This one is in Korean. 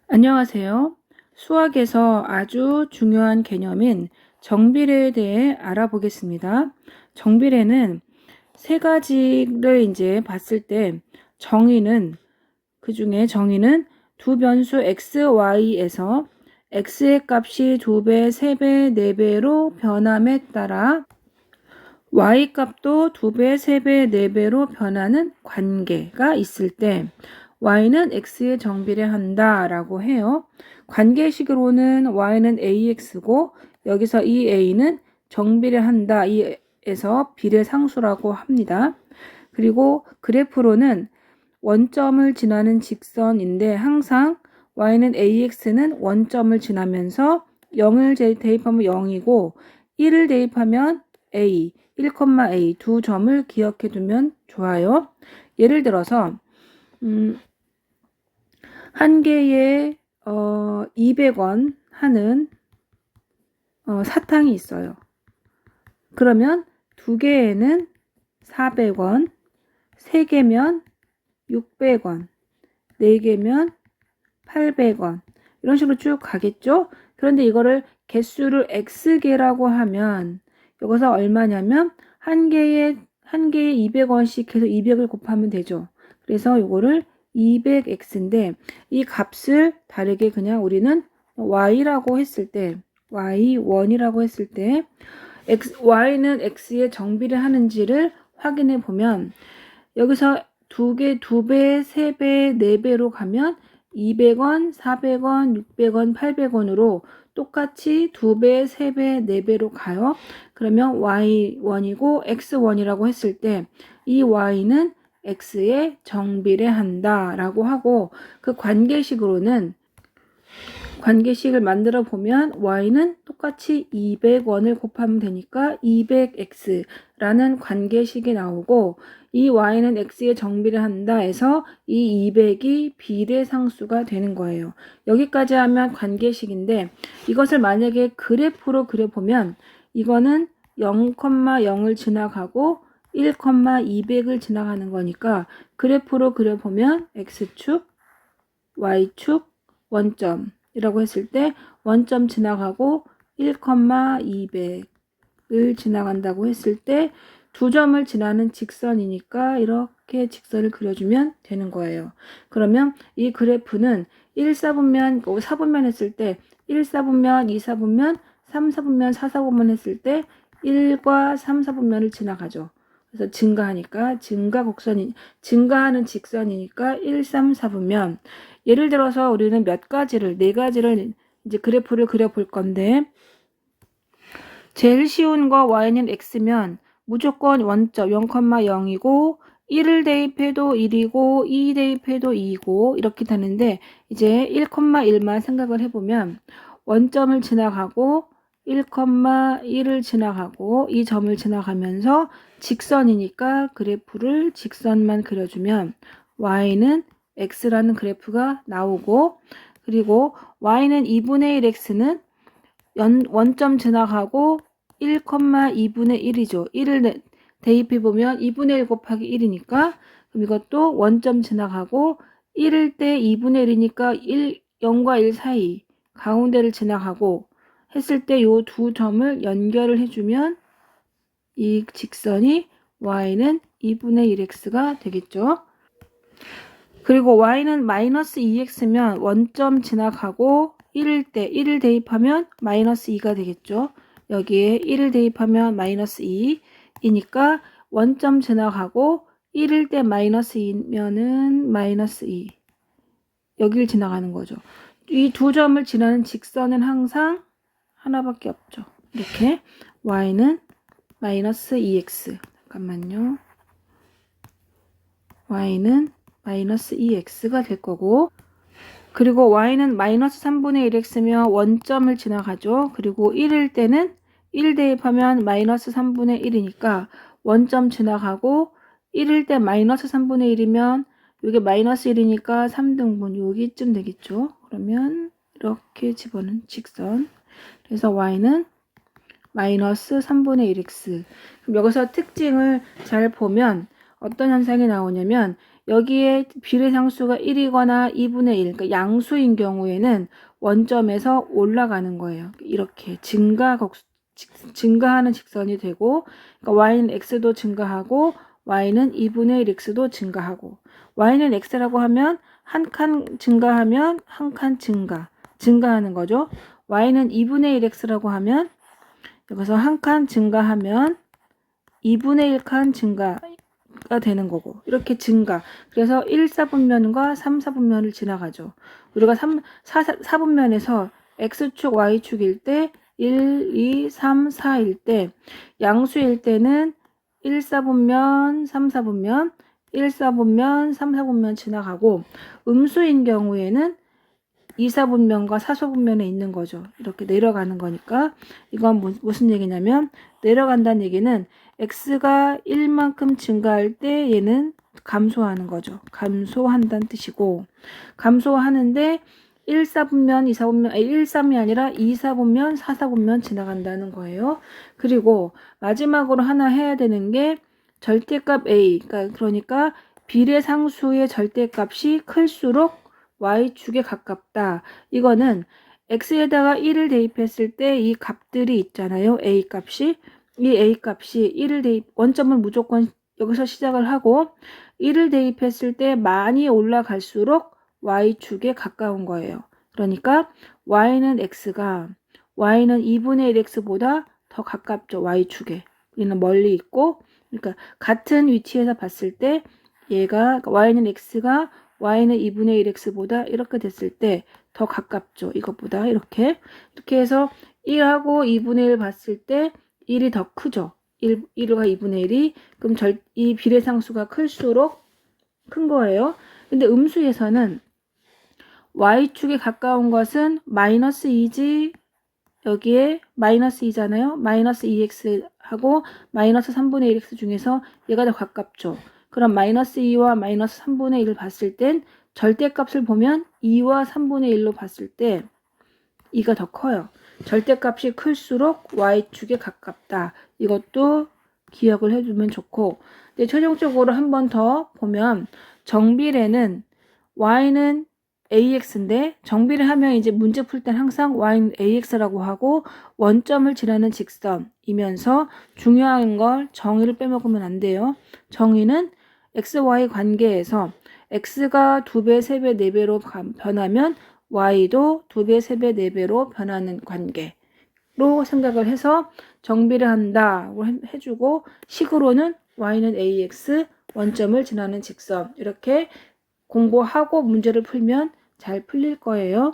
안녕하세요. 수학에서 아주 중요한 개념인 정비례에 대해 알아보겠습니다. 정비례는 세 가지를 이제 봤을 때 그 중에 정의는 두 변수 x, y에서 x의 값이 2배, 3배, 4배로 변함에 따라 y 값도 2배, 3배, 4배로 변하는 관계가 있을 때 y는 x에 정비례한다 라고 해요. 관계식으로는 y는 ax고 여기서 이 a는 정비례한다 이에서 비례상수라고 합니다. 그리고 그래프로는 원점을 지나는 직선인데 항상 y는 ax는 원점을 지나면서 0을 대입하면 0이고 1을 대입하면 a, 1,a 두 점을 기억해 두면 좋아요. 예를 들어서 한 개에 200원 하는 사탕이 있어요. 그러면 두 개에는 400원, 세 개면 600원, 네 개면 800원 이런 식으로 쭉 가겠죠. 그런데 이거를 개수를 x개라고 하면 여기서 얼마냐면 한 개에 200원씩 해서 200을 곱하면 되죠. 그래서 이거를 200x인데 이 값을 다르게 그냥 우리는 y라고 했을 때 y1이라고 했을 때 y는 x에 정비를 하는지를 확인해 보면 여기서 두 배, 3배, 4배로 가면 200원, 400원, 600원, 800원으로 똑같이 2배, 3배, 4배로 가요. 그러면 y1이고 x1이라고 했을 때 이 y는 x에 정비례한다 라고 하고 그 관계식을 만들어 보면 y는 똑같이 200원을 곱하면 되니까 200x라는 관계식이 나오고 이 y는 x에 정비례한다 해서 이 200이 비례상수가 되는 거예요. 여기까지 하면 관계식인데 이것을 만약에 그래프로 그려보면 이거는 0,0을 지나가고 1,200을 지나가는 거니까 그래프로 그려보면 x축, y축, 원점 이라고 했을 때 원점 지나가고 1,200을 지나간다고 했을 때 두 점을 지나는 직선이니까 이렇게 직선을 그려주면 되는 거예요. 그러면 이 그래프는 1사분면, 4분면 했을 때 1사분면, 2사분면, 3사분면, 4사분면 했을 때 1과 3사분면을 지나가죠. 그래서 증가하니까 증가하는 직선이니까 1, 3, 4분면 예를 들어서 우리는 네 가지를 이제 그래프를 그려볼 건데 제일 쉬운 거 y는 x면 무조건 원점 0,0이고 1을 대입해도 1이고 2 대입해도 2이고 이렇게 되는데 이제 1,1만 생각을 해보면 원점을 지나가고 1,1을 지나가고 이 점을 지나가면서 직선이니까 그래프를 직선만 그려주면 y는 x라는 그래프가 나오고 그리고 y는 2분의 1x는 원점 지나가고 1,2분의 1이죠. 1을 대입해보면 2분의 1 곱하기 1이니까 그럼 이것도 원점 지나가고 1일 때 2분의 1이니까 0과 1 사이 가운데를 지나가고 했을 때 이 두 점을 연결을 해주면 이 직선이 y는 2분의 1x가 되겠죠. 그리고 y는 마이너스 2x면 원점 지나가고 1일 때 1을 대입하면 마이너스 2가 되겠죠. 여기에 1을 대입하면 마이너스 2이니까 원점 지나가고 1일 때 마이너스 2면은 마이너스 2 여기를 지나가는 거죠. 이 두 점을 지나는 직선은 항상 하나밖에 없죠. 이렇게 y는 마이너스 2x 잠깐만요. y는 마이너스 2x가 될 거고 그리고 y는 마이너스 3분의 1x면 원점을 지나가죠. 그리고 1일 때는 1 대입하면 마이너스 3분의 1이니까 원점 지나가고 1일 때 마이너스 3분의 1이면 이게 마이너스 1이니까 3등분 여기쯤 되겠죠. 그러면 이렇게 집어넣은 직선 그래서 y는 마이너스 3분의 1x 그럼 여기서 특징을 잘 보면 어떤 현상이 나오냐면 여기에 비례상수가 1이거나 2분의 1, 그러니까 양수인 경우에는 원점에서 올라가는 거예요. 이렇게 증가하는 직선이 되고, 그러니까 y는 x도 증가하고 y는 2분의 1x도 증가하고, y는 x라고 하면 한 칸 증가하면 한 칸 증가하는 거죠. y는 2분의 1x라고 하면 여기서 한 칸 증가하면 2분의 1칸 증가가 되는 거고, 이렇게 증가. 그래서 1, 4분면과 3, 4분면을 지나가죠. 우리가 4분면에서 x축, y축일 때 1, 2, 3, 4일 때, 양수일 때는 1, 4분면, 3, 4분면, 1, 4분면, 3, 4분면 지나가고, 음수인 경우에는 2, 4분면과 4, 4분면에 있는 거죠. 이렇게 내려가는 거니까 이건 무슨 얘기냐면, 내려간다는 얘기는 x가 1만큼 증가할 때 얘는 감소하는 거죠. 감소한다는 뜻이고, 감소하는데 1, 4분면, 2, 4분면, 1, 3이 아니라 2, 4분면, 4, 4분면 지나간다는 거예요. 그리고 마지막으로 하나 해야 되는 게 절대값 a, 그러니까 비례상수의 절대값이 클수록 y축에 가깝다. 이거는 x에다가 1을 대입했을 때 이 값들이 있잖아요. a 값이. 이 a 값이 1을 원점을 무조건 여기서 시작을 하고 1을 대입했을 때 많이 올라갈수록 y축에 가까운 거예요. 그러니까 y는 2분의 1x보다 더 가깝죠. y축에. 얘는 멀리 있고, 그러니까 같은 위치에서 봤을 때 얘가 y는 x가 y는 2분의 1x보다 이렇게 됐을 때 더 가깝죠. 이것보다 이렇게 해서 1하고 2분의 1 봤을 때 1이 더 크죠. 1과 2분의 1이. 그럼 이 비례상수가 클수록 큰 거예요. 근데 음수에서는 y축에 가까운 것은 마이너스 2지, 여기에 마이너스 2잖아요. 마이너스 2x하고 마이너스 3분의 1x 중에서 얘가 더 가깝죠. 그럼 마이너스 2와 마이너스 3분의 1을 봤을 땐 절대값을 보면 2와 3분의 1로 봤을 때 2가 더 커요. 절대값이 클수록 y축에 가깝다. 이것도 기억을 해두면 좋고, 근데 최종적으로 한 번 더 보면 정비례는 y는 ax인데, 정비례 하면 이제 문제 풀 땐 항상 y는 ax라고 하고 원점을 지나는 직선이면서 중요한 걸 정의를 빼먹으면 안 돼요. 정의는 xy 관계에서 x가 2배, 3배, 4배로 변하면 y도 2배, 3배, 4배로 변하는 관계로 생각을 해서 정비를 한다고 해주고, 식으로는 y는 ax, 원점을 지나는 직선, 이렇게 공부하고 문제를 풀면 잘 풀릴 거예요.